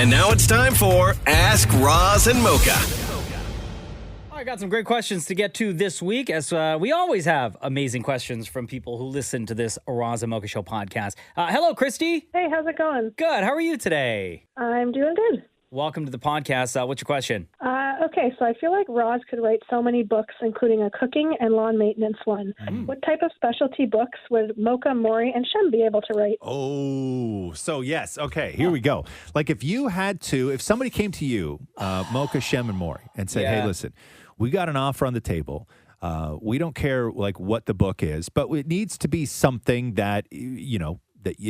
And now it's time for Ask Roz and Mocha. I got some great questions to get to this week, as we always have amazing questions from people who listen to this Roz and Mocha Show podcast. Hello, Christy. Hey, how's it going? Good. How are you today? I'm doing good. Welcome to the podcast. What's your question? Okay, so I feel like Roz could write so many books, including a cooking and lawn maintenance one. What type of specialty books would Mocha, Maury, and Shem be able to write? Oh, so yes. Okay, here we go. Like if somebody came to you, Mocha, Shem, and Maury, and said, hey, listen, we got an offer on the table. We don't care like what the book is, but it needs to be something that,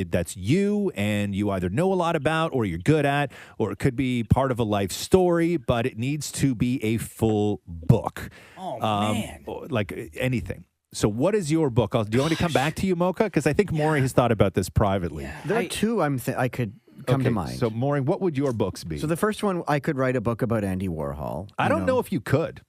that's you and you either know a lot about or you're good at, or it could be part of a life story, but it needs to be a full book. Oh, man. Like anything. So what is your book? Do you want me to come back to you, Mocha? Because I think Maury has thought about this privately. Yeah. There are two I could come to mind. So Maury, what would your books be? So the first one, I could write a book about Andy Warhol. I don't know if you could.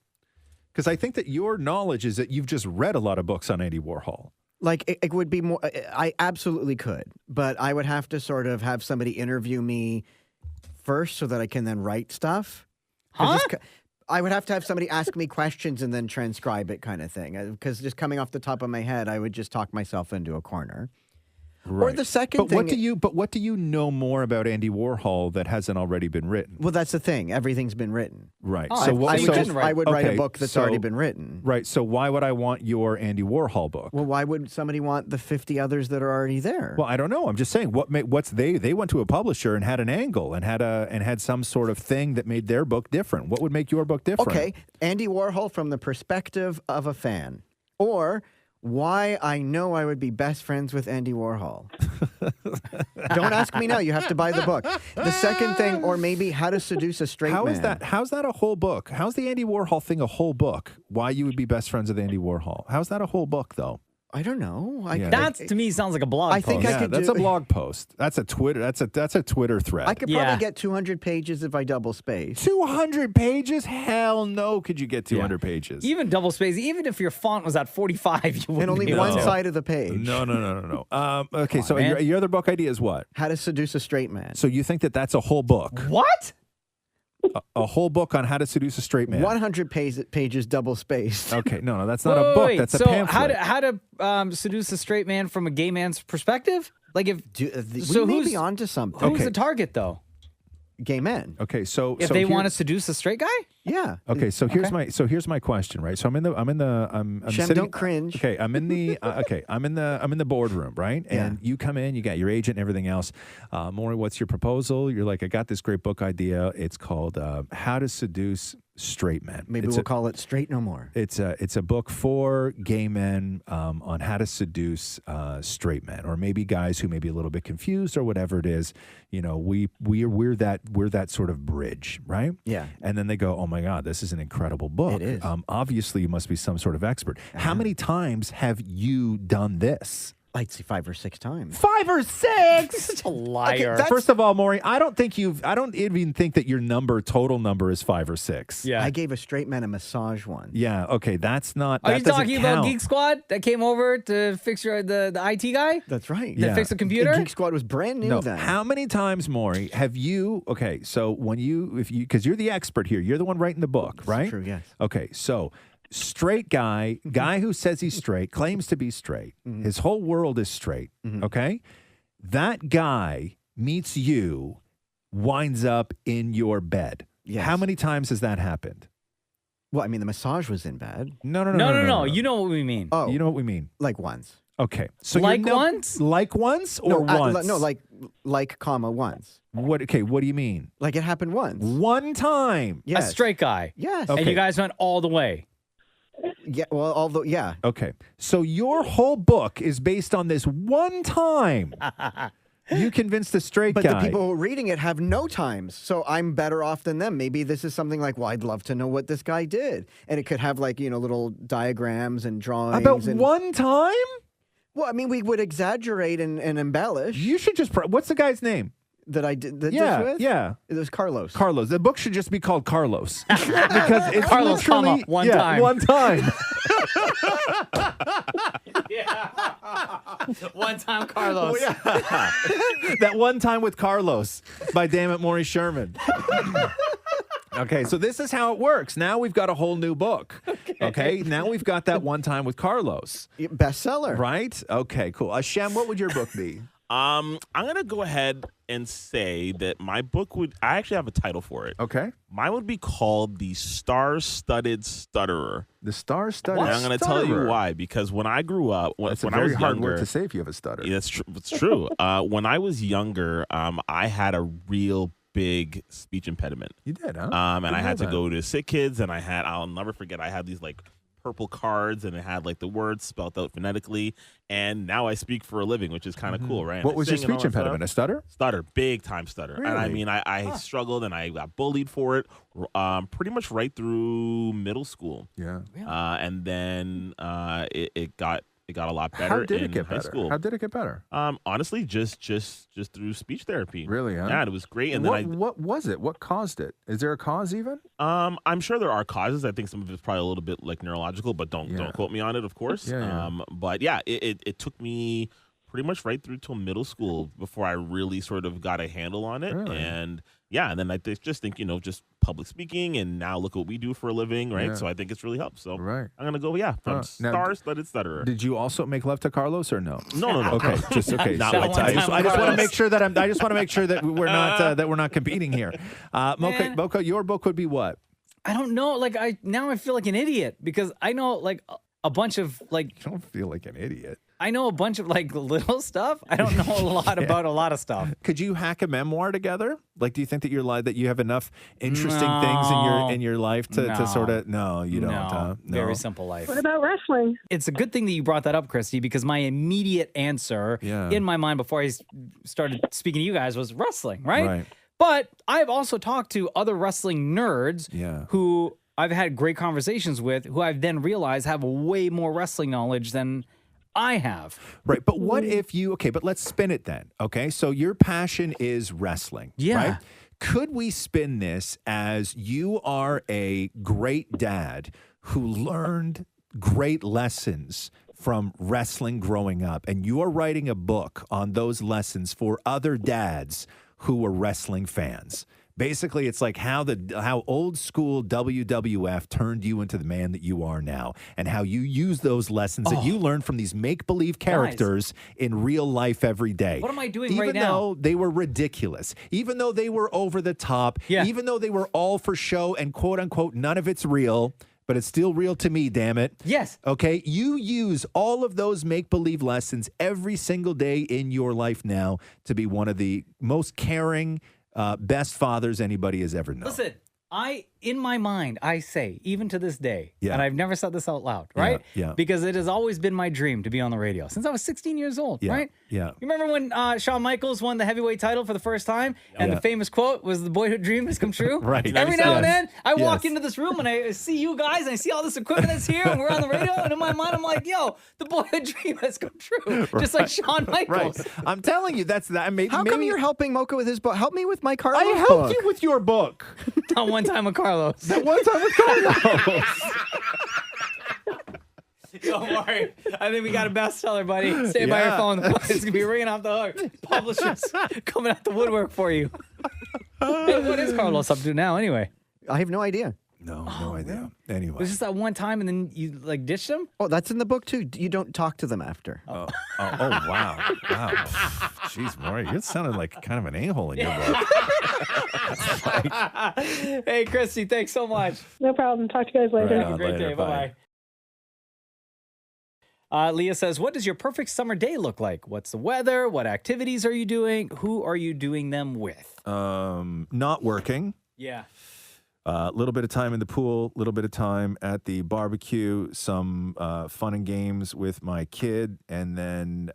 Because I think that your knowledge is that you've just read a lot of books on Andy Warhol. Like, it would be more, I absolutely could, but I would have to sort of have somebody interview me first so that I can then write stuff. Huh? I would have to have somebody ask me questions and then transcribe it kind of thing. Because just coming off the top of my head, I would just talk myself into a corner. Right. Or the second thing... What do you know more about Andy Warhol that hasn't already been written? Well, that's the thing. Everything's been written. Right. Oh, I would write a book that's already been written. Right. So why would I want your Andy Warhol book? Well, why would somebody want the 50 others that are already there? Well, I don't know. I'm just saying they went to a publisher and had an angle and had some sort of thing that made their book different. What would make your book different? Okay. Andy Warhol from the perspective of a fan. Or why I know I would be best friends with Andy Warhol. Don't ask me now. You have to buy the book. The second thing, or maybe how to seduce a straight man. How's that a whole book? How's the Andy Warhol thing a whole book? Why you would be best friends with Andy Warhol? How's that a whole book, though? I don't know. That to me sounds like a blog post. think that's a blog post. That's a Twitter. That's a Twitter thread. I could probably get 200 pages if I double space. 200 pages? Hell no! Could you get 200 pages? Even double space. Even if your font was at 45, you wouldn't. And only be one able to. side of the page. No. Okay, so your other book idea is what? How to seduce a straight man. So you think that's a whole book? What? A whole book on how to seduce a straight man. 100 pages double spaced. Okay, no, that's not a book. That's a pamphlet. So how to seduce a straight man from a gay man's perspective? Like if we may be onto something. Who's the target though? Gay men. Okay, so if they want to seduce a straight guy? Yeah. Okay, so here's my question, right? So I'm Shem, sitting, don't cringe. Okay, I'm in the boardroom, right? And you come in, you got your agent and everything else. Maury, what's your proposal? You're like, I got this great book idea. It's called How to Seduce Straight Men. Maybe we'll call it Straight No More. It's a book for gay men on how to seduce straight men, or maybe guys who may be a little bit confused or whatever it is. You know, we're that sort of bridge, right? Yeah. And then they go, oh my God, this is an incredible book. It is. Obviously, you must be some sort of expert. How many times have you done this? I'd say 5 or 6 times. 5 or 6? Such a liar. Okay, First of all, Maury, I don't even think that your total number is 5 or 6. Yeah. I gave a straight man a massage once. Yeah. Okay. That's not. Are that you doesn't talking count. about Geek Squad that came over to fix the IT guy? That's right. That fixed the computer? And Geek Squad was brand new then. How many times, Maury, have you? Okay, so because you're the expert here, you're the one writing the book, That's right? true. Yes. Okay, so straight guy who says he's straight, claims to be straight. His whole world is straight. Okay, that guy meets you, winds up in your bed. Yes. How many times has that happened? Well, I mean, the massage was in bed. No. You know what we mean. Oh, You know what we mean? like once. Okay, so once? like once, or once? like comma once. What? Okay, what do you mean? Like it happened once. One time. Yes. A straight guy. Yes. Okay. And you guys went all the way. Yeah. Well, although yeah. Okay, so your whole book is based on this one time. You convinced a straight But guy. the people who are reading it have no times, so I'm better off than them. Maybe this is something like, well, I'd love to know what this guy did. And it could have like, little diagrams and drawings. About one time? Well, I mean, we would exaggerate and embellish. You should just... what's the guy's name? That I did this with? Yeah. It was Carlos. Carlos. The book should just be called Carlos. Because it's Carlos, literally... one time. One time. One time, Carlos. That One Time with Carlos by Damn It, Maury Sherman. Okay, so this is how it works. Now we've got a whole new book. Okay, now we've got that One Time with Carlos. Bestseller. Right? Okay, cool. Shem, what would your book be? I'm going to go ahead and say that my book I actually have a title for it. Okay. Mine would be called The Star-Studded Stutterer. The Star-Studded And I'm going to tell you why. Because when I grew up, when That's a I very was hard younger, word to say if you have a stutter. Yeah, it's true. When I was younger, I had a real big speech impediment. You did, huh? And I had to go to Sick Kids, and I'll never forget, I had these like purple cards, and it had like the words spelled out phonetically, and now I speak for a living, which is kind of cool, right? What was your Sing and all speech that impediment? A stutter? Stutter, big time stutter. And I Really? mean, I struggled, and I got bullied for it pretty much right through middle school. Yeah. And then it got a lot better How did in it get high better? school. How did it get better? Honestly, just through speech therapy. Really, huh? Yeah, it was great. And what was it? What caused it? Is there a cause even? I'm sure there are causes. I think some of it's probably a little bit like neurological, but don't quote me on it, of course. Yeah. But yeah, it took me pretty much right through till middle school before I really sort of got a handle on it. Really? And yeah, and then I just think, just public speaking, and now look what we do for a living, right? Yeah. So I think it's really helped. So Right. I'm gonna go, from Now, Star-Studded Stutterer. Did you also make love to Carlos or no? No. Okay, just okay. Not So like I just that. want to make sure that I just want to make sure that we're not competing here. Mocha, your book would be what? I don't know. Like I feel like an idiot because I know like a bunch of like I don't feel like an idiot. I know a bunch of like little stuff. I don't know a lot about a lot of stuff. Could you hack a memoir together? Like, do you think that that you have enough interesting No. things in your life to No. sort of? No, you don't. No, No. very simple life. What about wrestling? It's a good thing that you brought that up, Christy, because my immediate answer in my mind before I started speaking to you guys was wrestling, right? Right. But I've also talked to other wrestling nerds who I've had great conversations with, who I've then realized have way more wrestling knowledge than I have. Right. But what if but let's spin it then. Okay. So your passion is wrestling. Yeah. Right? Could we spin this as you are a great dad who learned great lessons from wrestling growing up, and you are writing a book on those lessons for other dads who were wrestling fans? Basically, it's like how old school WWF turned you into the man that you are now, and how you use those lessons that you learned from these make-believe characters in real life every day. What am I doing even right now? Even though they were ridiculous, even though they were over the top, even though they were all for show and quote-unquote none of it's real, but it's still real to me, damn it. Yes. Okay, you use all of those make-believe lessons every single day in your life now to be one of the most caring, best fathers anybody has ever known. Listen, in my mind, I say, even to this day, Yeah. and I've never said this out loud, right? Yeah. Because it has always been my dream to be on the radio since I was 16 years old, right? Yeah. You remember when Shawn Michaels won the heavyweight title for the first time, and the famous quote was, "The boyhood dream has come true"? Right. Every now and then, I walk Yes. into this room and I see you guys, and I see all this equipment that's here, and we're on the radio, and in my mind, I'm like, yo, the boyhood dream has come true. Just like Shawn Michaels. Right. I'm telling you, that's that. Maybe, How come you're helping Mocha with his book? Help me with my Carlos I helped book. you with your book. Not one time with Carlos. That one time with Carlos. Don't worry. I think we got a bestseller, buddy. Stay by your phone. It's going to be ringing off the hook. Publishers coming out the woodwork for you. Hey, what is Carlos up to now anyway? I have no idea. No idea. Anyway. It was just that one time and then you like ditched him? Oh, that's in the book too. You don't talk to them after. Oh, wow. Jeez, Maury, you sounded like kind of an a-hole in your book. Hey, Christy, thanks so much. No problem. Talk to you guys later. Right Have on. a great Later, day. bye. Bye-bye. Leah says, what does your perfect summer day look like? What's the weather? What activities are you doing? Who are you doing them with? Not working. Yeah. A little bit of time in the pool, a little bit of time at the barbecue, some fun and games with my kid, and then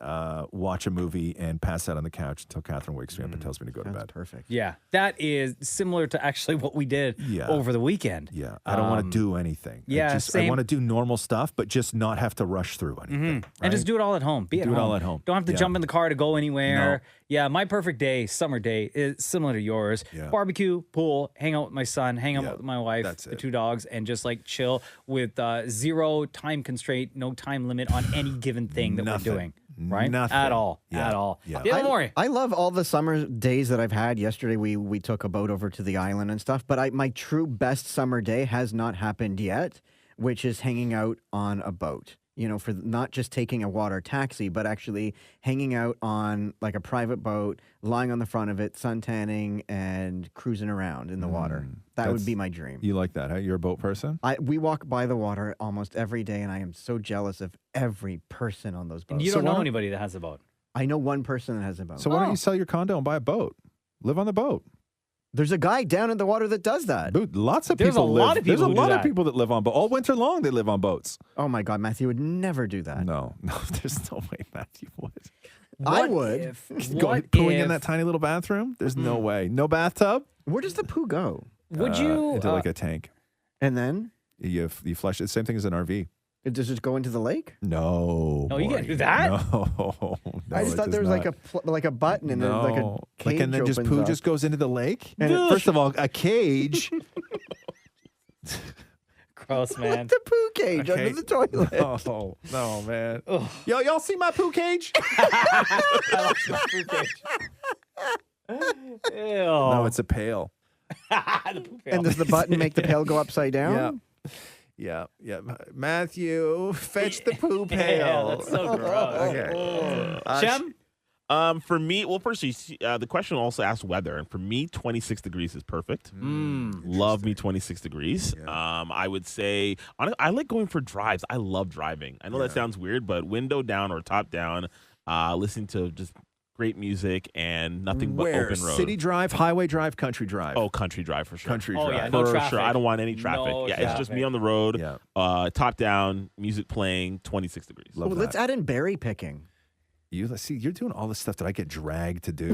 watch a movie and pass out on the couch until Catherine wakes me up and tells me to go to bed. Perfect. Yeah. That is similar to actually what we did over the weekend. Yeah. I don't want to do anything. I same. want to do normal stuff, but just not have to rush through anything. And just do it all at home. Be at Do it home. all at home. Don't have to Yeah. jump in the car to go anywhere. No. Yeah, my perfect day, summer day, is similar to yours. Yeah. Barbecue, pool, hang out with my son, hang hang out with my wife, the 2 dogs, and just like chill with zero time constraint, no time limit on any given thing that we're doing. Right? Nothing. At all. Yeah. At all. Yeah. I love all the summer days that I've had. Yesterday, we took a boat over to the island and stuff, but my true best summer day has not happened yet, which is hanging out on a boat. You know, for not just taking a water taxi, but actually hanging out on like a private boat, lying on the front of it, suntanning, and cruising around in the water. That would be my dream. You like that, huh? You're a boat person? We walk by the water almost every day, and I am so jealous of every person on those boats. And you don't know anybody that has a boat. I know one person that has a boat. So why don't you sell your condo and buy a boat? Live on the boat. There's a guy down in the water that does that. Dude, lots of There's people a live. lot of people There's a who do lot of that. people that live on boats. All winter long, they live on boats. Oh my God, Matthew would never do that. No, there's no way Matthew would. I would. Pooing in that tiny little bathroom? There's no way. No bathtub? Where does the poo go? Would you Into like a tank. And then You flush it. Same thing as an RV. does it go into the lake? No. No, you can't boy. do that? No. I just thought there was like a button and then like a cage and then just opens poo up. just goes into the lake. And it- First of all, a cage. Gross, man. the poo cage under the toilet. No, man. Y'all see my poo cage? Ew. No, it's a pail. And does the button make the pail go upside down? Yeah. Matthew, fetch the poo Yeah, pail. that's so gross. Okay. Shem? For me, well, first, the question also asked weather, and for me, 26 degrees is perfect. Love me 26 degrees. Yeah. I would say, I like going for drives. I love driving. I know that sounds weird, but window down or top down, listening to just great music and nothing but Where? open road. City drive, highway drive, country drive. Oh, country drive for sure. Country Oh, drive. yeah, no for traffic. sure. I don't want any traffic. No It's just me traffic. on the road. Yeah. Top down, music playing, 26 degrees. Love Let's that. add in berry picking. You're doing all the stuff that I get dragged to do.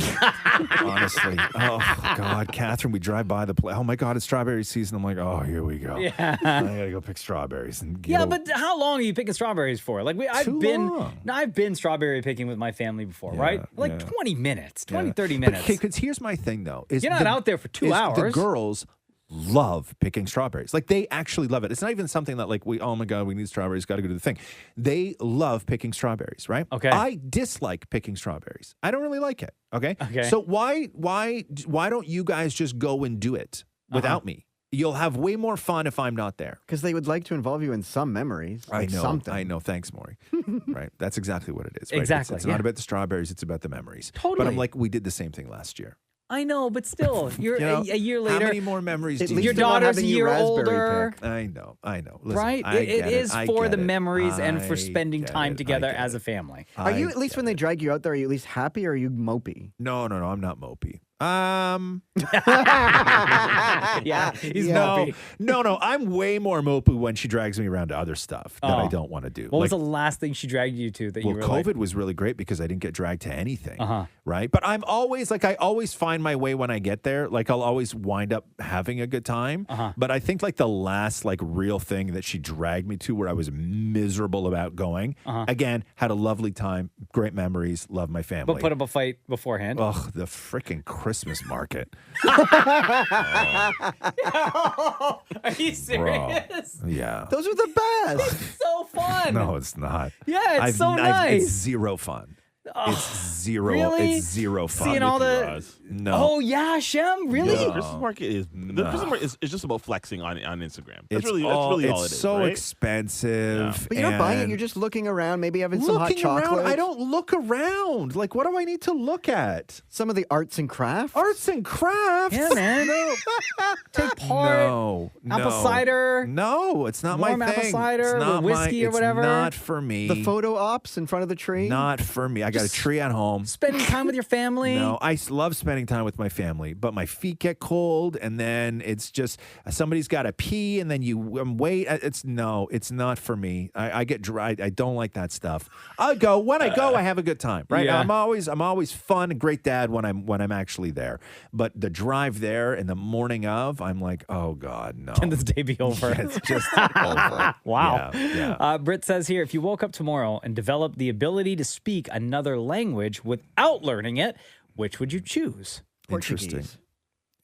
Honestly. Oh, God. Catherine, we drive by the place. Oh, my God, it's strawberry season. I'm like, oh, here we go. Yeah. I got to go pick strawberries. And Yeah, but how long are you picking strawberries for? Like long. I've been strawberry picking with my family before, right? Like 20 minutes, 20, 30 minutes. Okay, because here's my thing, though. Is You're not out there for 2 hours. The girls love picking strawberries. Like, they actually love it. It's not even something that, like, oh, my God, we need strawberries, got to go do the thing. They love picking strawberries, right? Okay. I dislike picking strawberries. I don't really like it, okay? Okay. So why don't you guys just go and do it without me? You'll have way more fun if I'm not there. Because they would like to involve you in some memories. Like I know. something. I know. Thanks, Maury. Right. That's exactly what it is. Right? Exactly, It's not yeah. about the strawberries. It's about the memories. But Totally. I'm like, we did the same thing last year. I know, but still, you're You know, a year How later. many more memories At do least you Your they're not daughter's a having you year raspberry older. pick. I know. Listen, Right? I It get is I for get the it. memories and for I spending get time it. together I get as a it. family. Are you, I at least get when they it. drag you out there, are you at least happy or are you mopey? No, I'm not mopey. Yeah, he's Yeah. mopey. No, I'm way more mopey when she drags me around to other stuff that I Oh. don't want to do. What was the last thing she dragged you to that you Well, were COVID like, was really great because I didn't get dragged to anything, Uh-huh. right? But I'm always like, I always find my way when I get there. Like, I'll always wind up having a good time. Uh-huh. But I think like the last like real thing that she dragged me to where I was miserable about going, again, had a lovely time, great memories, love my family. but put up a fight beforehand? Ugh, the freaking Christmas market. Are you serious? Yeah. Those are the best. So fun. No, it's not. Yeah, it's so nice. It's zero fun. It's zero. really? It's zero fun. Seeing all the. Roz. No. Oh yeah, Shem. Really? No. Christmas market is the Christmas market is just about flexing on Instagram. It's That's really all all it it's is. so right? expensive. But you're not buying it. and You're just looking around, maybe having some hot looking around. chocolate. I don't look around. Like, what do I need to look at? Some of the arts and crafts. Arts and crafts. Yeah, man. Take part. No, Apple no. cider. No, it's not Warm my apple thing. cider It's with not whiskey or it's whatever. Not for me. The photo ops in front of the tree. Not for me. I got a tree at home. Spending time with your family. No, I love spending time with my family, but my feet get cold, and then it's just somebody's got to pee, and then you wait. It's not for me. I get dry. I don't like that stuff. I go when I go. I have a good time, right? Yeah. I'm always fun and great dad when I'm actually there. But the drive there and the morning of, I'm like, oh God, no. Can this day be over? It's just over. Wow. Yeah. Britt says here, if you woke up tomorrow and developed the ability to speak another language without learning it, which would you choose? Interesting. Portuguese.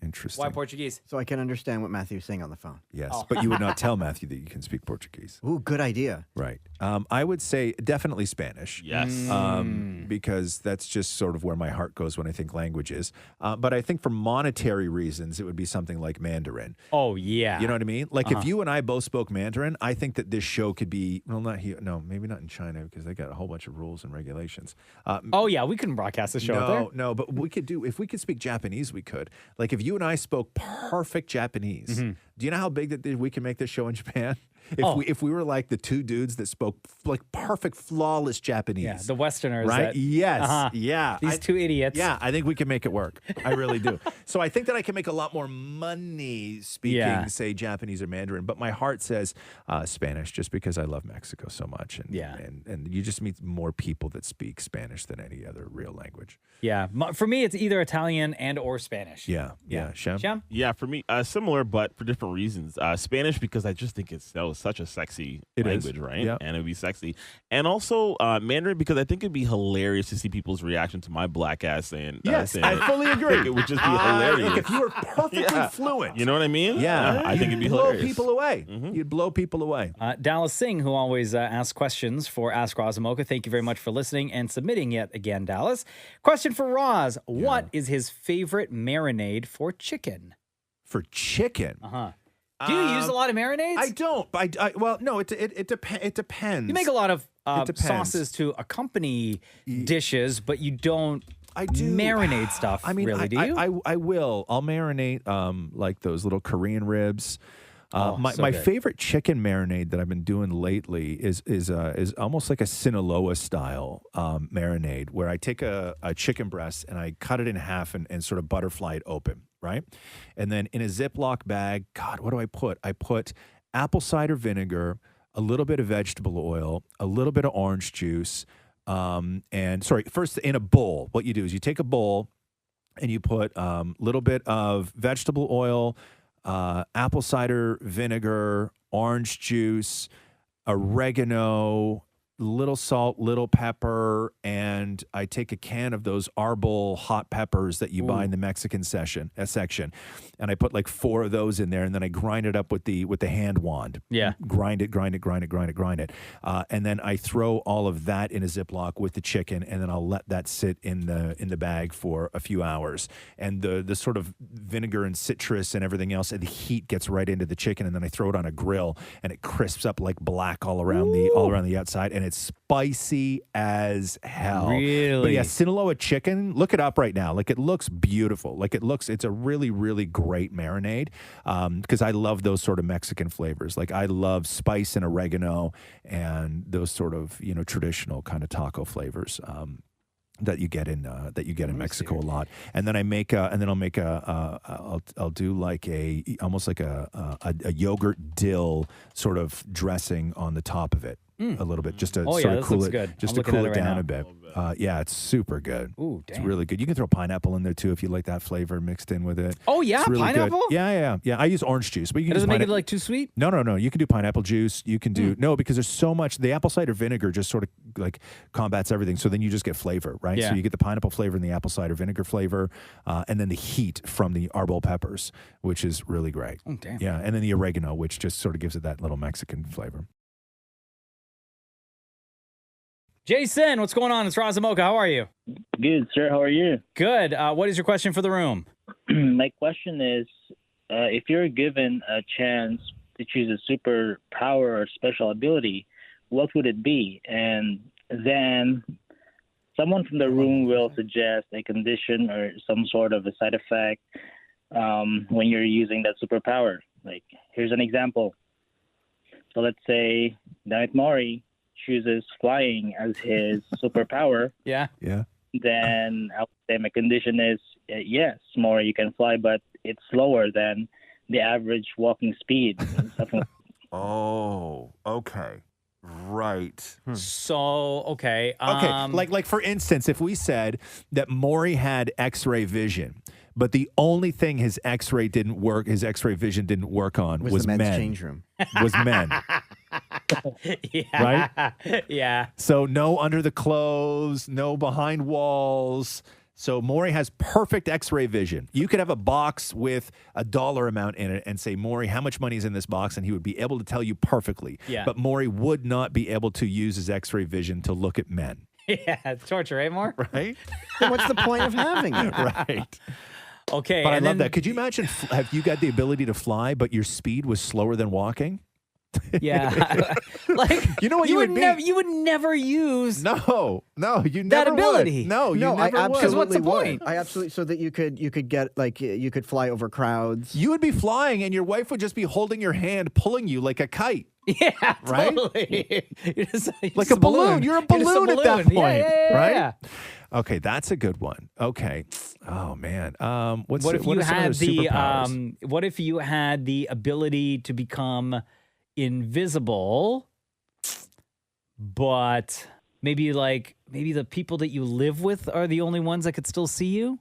Interesting. Why Portuguese? So I can understand what Matthew's saying on the phone. Yes, Oh. but you would not tell Matthew that you can speak Portuguese. Ooh, good idea. Right. I would say definitely Spanish. Yes. Because that's just sort of where my heart goes when I think languages. But I think for monetary reasons, it would be something like Mandarin. Oh, yeah. You know what I mean? Like if you and I both spoke Mandarin, I think that this show could be, well, not here. No, maybe not in China because they got a whole bunch of rules and regulations. Oh, yeah. We couldn't broadcast the show out there. No, but we could do, if we could speak Japanese, we could. Like if you and I spoke perfect Japanese, do you know how big that we can make this show in Japan? If we were like the two dudes that spoke like perfect, flawless Japanese. Yeah, the Westerners. Right? Yes. Yeah. These two idiots. Yeah, I think we can make it work. I really do. So I think that I can make a lot more money speaking, say, Japanese or Mandarin. But my heart says Spanish just because I love Mexico so much. And you just meet more people that speak Spanish than any other real language. Yeah. For me, it's either Italian and or Spanish. Yeah. Shem? Shem? Yeah, for me, similar, but for different reasons. Spanish, because I just think it's such a sexy language, right? Yep. And it would be sexy. And also Mandarin, because I think it'd be hilarious to see people's reaction to my black ass saying Yes, saying I it. fully agree. I think it would just be hilarious. Look, if you were perfectly fluent. You know what I mean? Yeah. I think it'd be You'd blow hilarious. people away. You'd blow people away. Dallas Singh, who always asks questions for Ask Roz Mocha. Thank you very much for listening and submitting yet again, Dallas. Question for Roz. What is his favorite marinade for chicken? For chicken? Uh-huh. Do you use a lot of marinades? I don't. But well, no, it depends. You make a lot of depends. sauces to accompany dishes, but you don't marinate stuff, I mean, really, do you? I will. I'll marinate like those little Korean ribs. My good. favorite chicken marinade that I've been doing lately is almost like a Sinaloa style marinade, where I take a chicken breast and I cut it in half and sort of butterfly it open, right? And then in a Ziploc bag, God, what do I put? I put apple cider vinegar, a little bit of vegetable oil, a little bit of orange juice, first in a bowl. What you do is you take a bowl and you put a little bit of vegetable oil, apple cider vinegar, orange juice, oregano, little salt, little pepper, and I take a can of those Arbol hot peppers that you buy in the Mexican section, and I put like 4 of those in there, and then I grind it up with the hand wand. Yeah. Grind it. And then I throw all of that in a Ziploc with the chicken, and then I'll let that sit in the bag for a few hours. And the sort of vinegar and citrus and everything else, and the heat gets right into the chicken, and then I throw it on a grill, and it crisps up like black all around the outside, and it's spicy as hell. Really? But yeah, Sinaloa chicken, look it up right now. Like, it looks beautiful. It's a really, really great marinade because I love those sort of Mexican flavors. Like, I love spice and oregano and those sort of, traditional kind of taco flavors. That you get in Mexico a lot, and then I'll do like almost like a yogurt dill sort of dressing on the top of it a little bit, just to sort of cool it, good. just I'm to looking cool at it it right down now. a bit. Yeah, it's super good. Ooh, it's damn. really good. You can throw pineapple in there too if you like that flavor mixed in with it. Oh, yeah? It's really Pineapple? Good. Yeah. I use orange juice, but you It can doesn't use make it pineapple. like too sweet? No. You can do pineapple juice. You can do no, because there's so much. The apple cider vinegar just sort of like combats everything. So then you just get flavor, right? Yeah. So you get the pineapple flavor and the apple cider vinegar flavor, and then the heat from the Arbol peppers, which is really great. Oh, damn. Yeah, and then the oregano, which just sort of gives it that little Mexican flavor. Jason, what's going on? It's Roz Mocha. How are you? Good, sir. How are you? Good. What is your question for the room? My question is, if you're given a chance to choose a superpower or special ability, what would it be? And then someone from the room will suggest a condition or some sort of a side effect when you're using that superpower. Like, here's an example. So let's say Dammit Maury chooses flying as his superpower. Yeah. Then I would say my condition is, yes, Maury, you can fly, but it's slower than the average walking speed. Oh, okay. Right. So, okay. Okay, like for instance, if we said that Maury had X-ray vision, but the only thing his X-ray vision didn't work on was the men's men. change room. Was men. Yeah. Right? Yeah. So no under the clothes, no behind walls. So Maury has perfect X-ray vision. You could have a box with a dollar amount in it and say, Maury, how much money is in this box? And he would be able to tell you perfectly. Yeah. But Maury would not be able to use his X-ray vision to look at men. Yeah, it's torture, eh, More? Right? Then what's the point of having it? Right. Okay. But I and love then- that. Could you imagine, have you got the ability to fly, but your speed was slower than walking? Yeah. Like, You know what you would be? You would never use. No, you That never ability. would. No, you No, I never absolutely would. what's the would. point? I absolutely so that you could get like you could fly over crowds. You would be flying, and your wife would just be holding your hand, pulling you like a kite. Yeah, Right? totally. You're just Like just a balloon. You're a balloon at that point, Yeah. right? Okay, that's a good one. Okay. Oh man. What What if you are some had other the superpowers? what if you had the ability to become invisible, but maybe the people that you live with are the only ones that could still see you?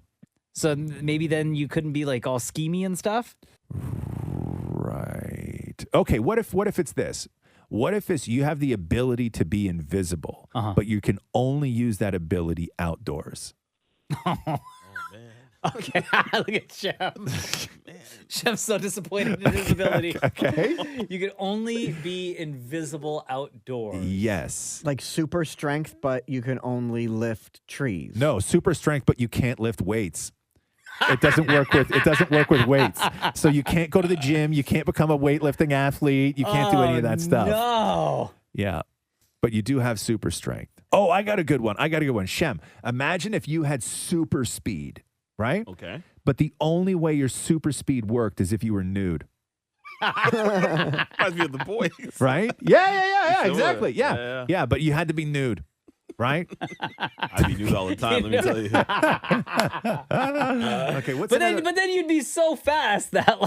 So maybe then you couldn't be like all schemy and stuff? Right. Okay, what if it's this? What if it's you have the ability to be invisible, but you can only use that ability outdoors? Okay, look at Shem. Shem's so disappointed in his ability. Okay. You could only be invisible outdoors. Yes. Like super strength, but you can only lift trees. No, super strength, but you can't lift weights. It doesn't work with weights. So you can't go to the gym, you can't become a weightlifting athlete, you can't do any of that stuff. No. Yeah. But you do have super strength. Oh, I got a good one. Shem, imagine if you had super speed, right? Okay. But the only way your super speed worked is if you were nude. Reminds me of the boys. Right? Yeah, Sure. exactly. Yeah. Yeah. Yeah, but you had to be nude. Right? I be nude all the time, let me tell you. Okay, what's But another- then you'd be so fast that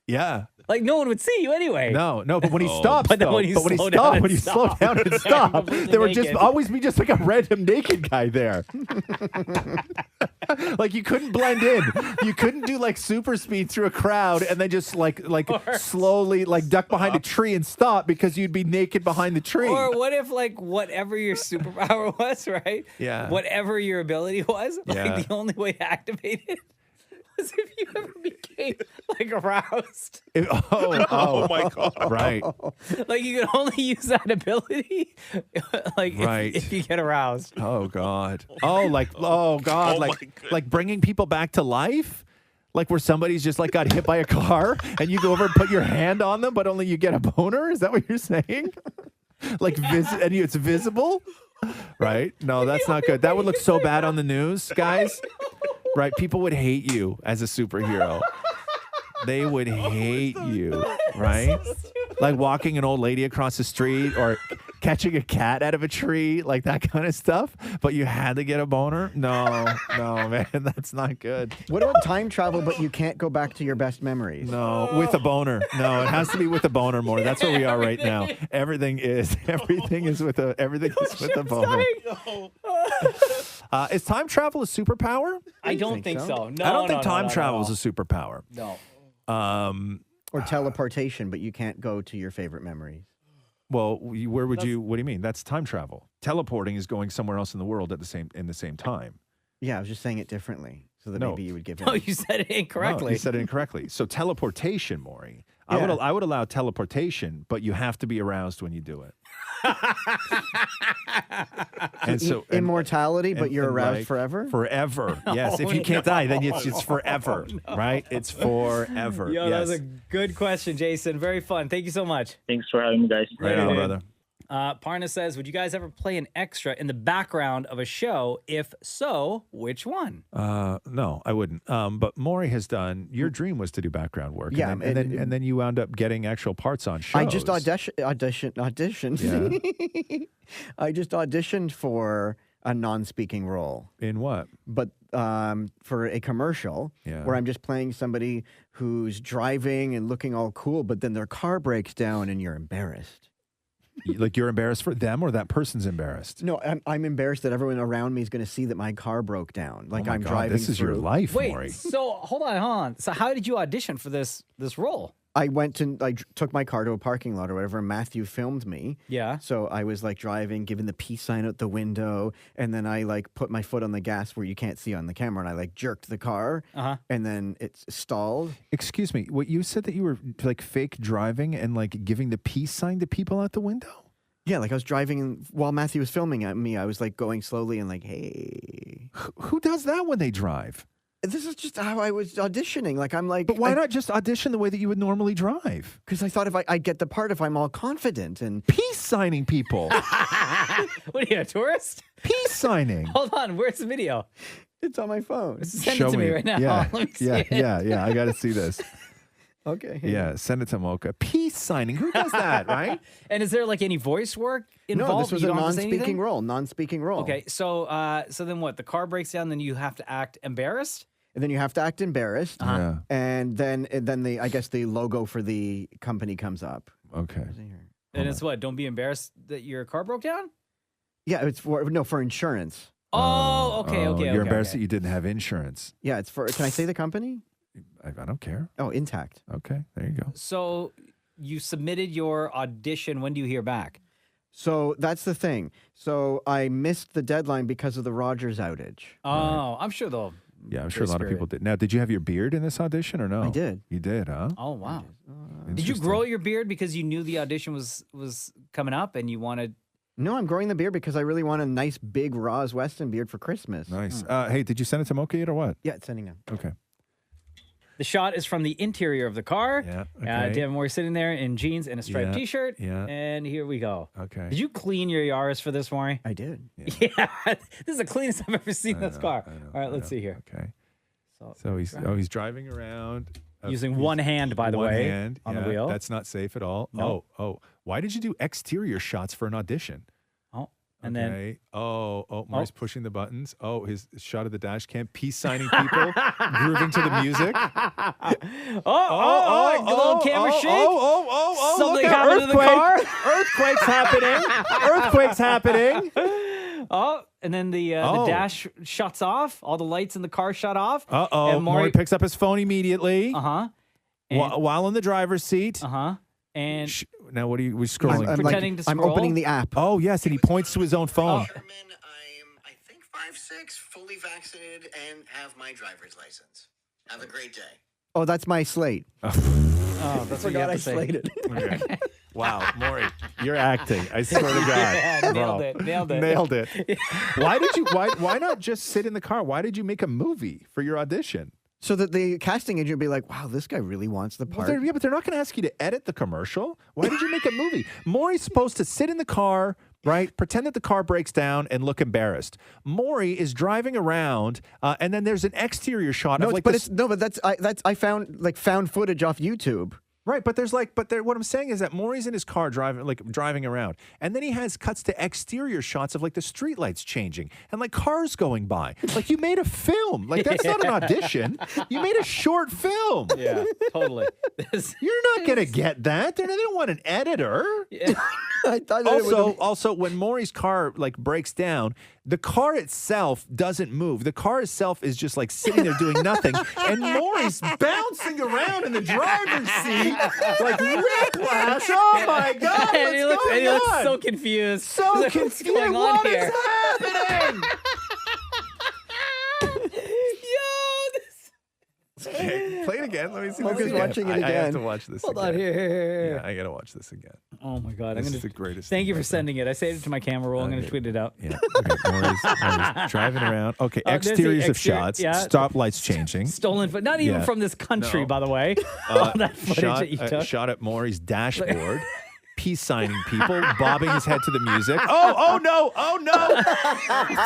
Yeah. like no one would see you anyway. No, but when he stops, But then though, when you slow slow down and when you slow stop. down and stop, Completely there would just naked. always be just like a random naked guy there. Like you couldn't blend in. You couldn't do like super speed through a crowd and then just like slowly like duck behind a tree and stop because you'd be naked behind the tree. Or what if whatever your superpower was, right? Yeah. Whatever your ability was, Yeah. the only way to activate it was if you ever became aroused. Oh my God. Right. Like you could only use that ability Right. if you get aroused. Oh God. Oh God. my like bringing people back to life. Like where somebody's just like got hit by a car and you go over and put your hand on them, but only you get a boner. Is that what you're saying? Like and it's visible, right? No, that's not good. That would look so bad on the news, guys. Right? People would hate you as a superhero. They would hate you, right? Like walking an old lady across the street or catching a cat out of a tree, like that kind of stuff. But you had to get a boner? No, man, that's not good. What about time travel, but you can't go back to your best memories? No, with a boner. No, it has to be with a boner more. That's where we are right now. Everything is with a boner. Is time travel a superpower? I don't think so. No, I don't think no, time no, travel no. is a superpower. No. Or teleportation, but you can't go to your favorite memories. Well, where would you? What do you mean? That's time travel. Teleporting is going somewhere else in the world at the same time. Yeah, I was just saying it differently, so that No. maybe you would give No, in. you said it incorrectly. No, you said it incorrectly. So teleportation, Maury. Yeah. I would allow teleportation, but you have to be aroused when you do it. And so Immortality, but you're aroused like, forever? Forever. Yes. If you can't die, then it's forever. Right? It's forever. Yo, yes. that was a good question, Jason. Very fun. Thank you so much. Thanks for having me, guys. Right on, brother. Parna says, would you guys ever play an extra in the background of a show? If so, which one? No, I wouldn't. But Maury has done. Your dream was to do background work. Yeah, and then you wound up getting actual parts on shows. I just auditioned. Yeah. I just auditioned for a non-speaking role, In what? but for a commercial Yeah. where I'm just playing somebody who's driving and looking all cool, but then their car breaks down and you're embarrassed. Like you're embarrassed for them, or that person's embarrassed? No, I'm embarrassed that everyone around me is going to see that my car broke down. Like Oh my I'm God, driving. This is your through- life, Wait, Maury. so hold on. So how did you audition for this role? I went to took my car to a parking lot or whatever. And Matthew filmed me. Yeah. So I was like driving, giving the peace sign out the window, and then I like put my foot on the gas where you can't see on the camera, and I like jerked the car, and then it stalled. Excuse me, what you said that you were like fake driving and like giving the peace sign to people out the window? Yeah, like I was driving while Matthew was filming at me. I was like going slowly and like, hey. Who does that when they drive? This is just how I was auditioning. Like, I'm like... But why not just audition the way that you would normally drive? Because I thought if I get the part if I'm all confident and... Peace signing people. What are you, a tourist? Peace signing. Hold on, where's the video? It's on my phone. Send it to me right now. Yeah, Let me see yeah, it. yeah. I got to see this. Okay. Yeah, send it to Mocha. Peace signing. Who does that, right? And is there like any voice work involved? No, this was You a don't have to say anything? non-speaking role. Okay, so then what? The car breaks down, then you have to act embarrassed? And then you have to act embarrassed. Yeah. And then I guess the logo for the company comes up. Okay. And it's what? Don't be embarrassed that your car broke down? Yeah, it's for insurance. Oh, okay. You're embarrassed that you didn't have insurance. Yeah, it's for. Can I say the company? I don't care. Oh, Intact. Okay, there you go. So you submitted your audition. When do you hear back? So that's the thing. So I missed the deadline because of the Rogers outage. Oh, I'm sure they'll. Yeah, I'm sure a lot of people did. Now, did you have your beard in this audition or no? I did. You did, huh? Oh, wow. Did you grow your beard because you knew the audition was coming up and you wanted... No, I'm growing the beard because I really want a nice big Roz Weston beard for Christmas. Nice. Hey, did you send it to Mocha yet or what? Yeah, it's sending him. Okay. The shot is from the interior of the car. Yeah, okay. Devin Moore sitting there in jeans and a striped T-shirt. Yeah. And here we go. Okay. Did you clean your Yaris for this, Maury? I did. Yeah. This is the cleanest I've ever seen this car. All right, let's see here. Okay. So he's driving around. Using one hand, by the way, on the wheel. That's not safe at all. No. Oh. Why did you do exterior shots for an audition? Oh, and then... Maury's pushing the buttons. Oh, his shot of the dash cam. Peace signing people, grooving to the music. A little camera shake. Something look out, happened to the car. Earthquake's happening. Earthquake's happening. Oh, and then the dash shuts off. All the lights in the car shut off. And Maury picks up his phone immediately. While in the driver's seat. And now what are you scrolling? I'm pretending to scroll. I'm opening the app. Oh, yes, and he points to his own phone. I am, I think, 5'6", fully vaccinated, and have my driver's license. Have a great day. Oh, that's my slate. Oh, that's what you have to say. slated. Okay. Wow, Maury, you're acting. I swear to God. Nailed it. Why not just sit in the car? Why did you make a movie for your audition? So that the casting agent would be like, wow, this guy really wants the part. But they're not going to ask you to edit the commercial. Why did you make a movie? Maury's supposed to sit in the car, right? Pretend that the car breaks down and look embarrassed. Maury is driving around, and then there's an exterior shot of like. I found footage off YouTube. Right, but what I'm saying is that Maury's in his car driving around, and then he has cuts to exterior shots of like the streetlights changing and like cars going by. Like you made a film. Like that's not an audition. You made a short film. Yeah, totally. You're not gonna get that. They don't want an editor. Yeah. I thought Also, when Maury's car like breaks down, the car itself doesn't move. The car itself is just like sitting there doing nothing, and Maury's bouncing around in the driver's seat like whiplash. Oh my God! And he looks so confused. So What's confused. going on What here? is happening? Play it again. Let me see. Mocha's watching it I have again. to watch this. Hold again. on here. Yeah, I gotta watch this again. Oh my God! This is the greatest. Thank thing you for ever. sending it. I saved it to my camera roll. I'm going to tweet it out. Yeah. Okay. Maury's driving around. Okay. There's the Exteriors of exterior- shots. yeah. Stoplights changing. Stolen, but not even Yeah. from this country, No. by the way. All that footage that you took. Shot at Maury's dashboard. Peace signing people, bobbing his head to the music. Oh no!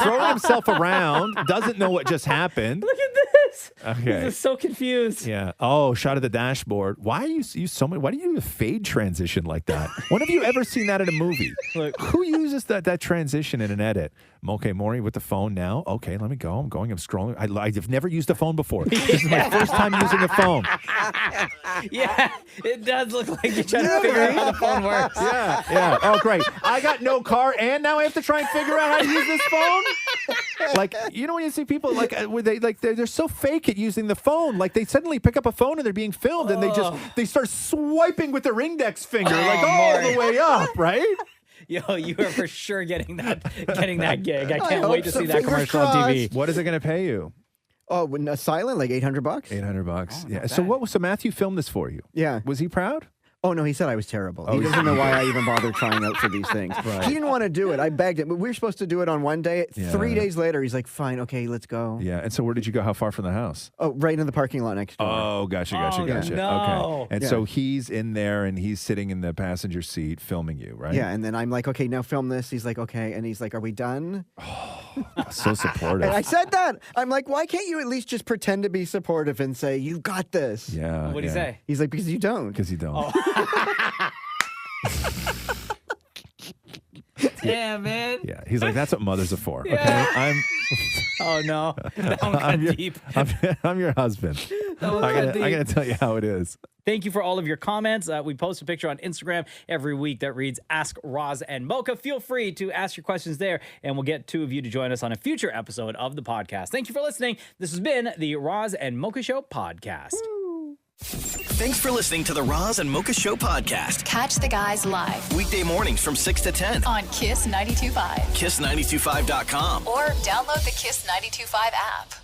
Throwing himself around, doesn't know what just happened. Look at this. Okay. This is so confused. Yeah. Oh, shot of the dashboard. Why are you so many? Why do you do a fade transition like that? When have you ever seen that in a movie? Look. Who uses that transition in an edit? Okay, Maury with the phone now. Okay, let me go. I'm scrolling. I've never used a phone before. This is my first time using a phone. Yeah, it does look like you're trying to figure out how the phone works. Yeah. Oh, great. I got no car, and now I have to try and figure out how to use this phone? Like, you know when you see people like where they're so fake at using the phone. Like they suddenly pick up a phone and they're being filmed and they start swiping with their index finger all the way up, right? Yo, you are for sure getting that gig. I can't wait to see that Fingers commercial on TV. What is it going to pay you? Oh, silent, like $800. $800. Yeah. So Matthew filmed this for you. Yeah. Was he proud? Oh, no, he said I was terrible. He doesn't know why I even bothered trying out for these things. Right. He didn't want to do it. I begged him. But we were supposed to do it on one day. Yeah. 3 days later, he's like, fine, okay, let's go. Yeah. And so where did you go? How far from the house? Oh, right in the parking lot next door. Oh, gotcha. No. Okay. And so he's in there and he's sitting in the passenger seat filming you, right? Yeah, and then I'm like, okay, now film this. He's like, okay. And he's like, are we done? So supportive. And I said that. I'm like, why can't you at least just pretend to be supportive and say, you got this? Yeah. What'd he say? He's like, because you don't. Because you don't. Damn, man. Yeah. He's like, that's what mothers are for. Yeah. Okay. Oh, no. That one got deep. I'm your husband. That one got I'm deep. going to tell you how it is. Thank you for all of your comments. We post a picture on Instagram every week that reads Ask Roz and Mocha. Feel free to ask your questions there, and we'll get two of you to join us on a future episode of the podcast. Thank you for listening. This has been the Roz and Mocha Show podcast. Thanks for listening to the Roz and Mocha Show podcast. Catch the guys live Weekday mornings from 6 to 10. on Kiss 92.5 Kiss925.com. or download the Kiss 92.5 app.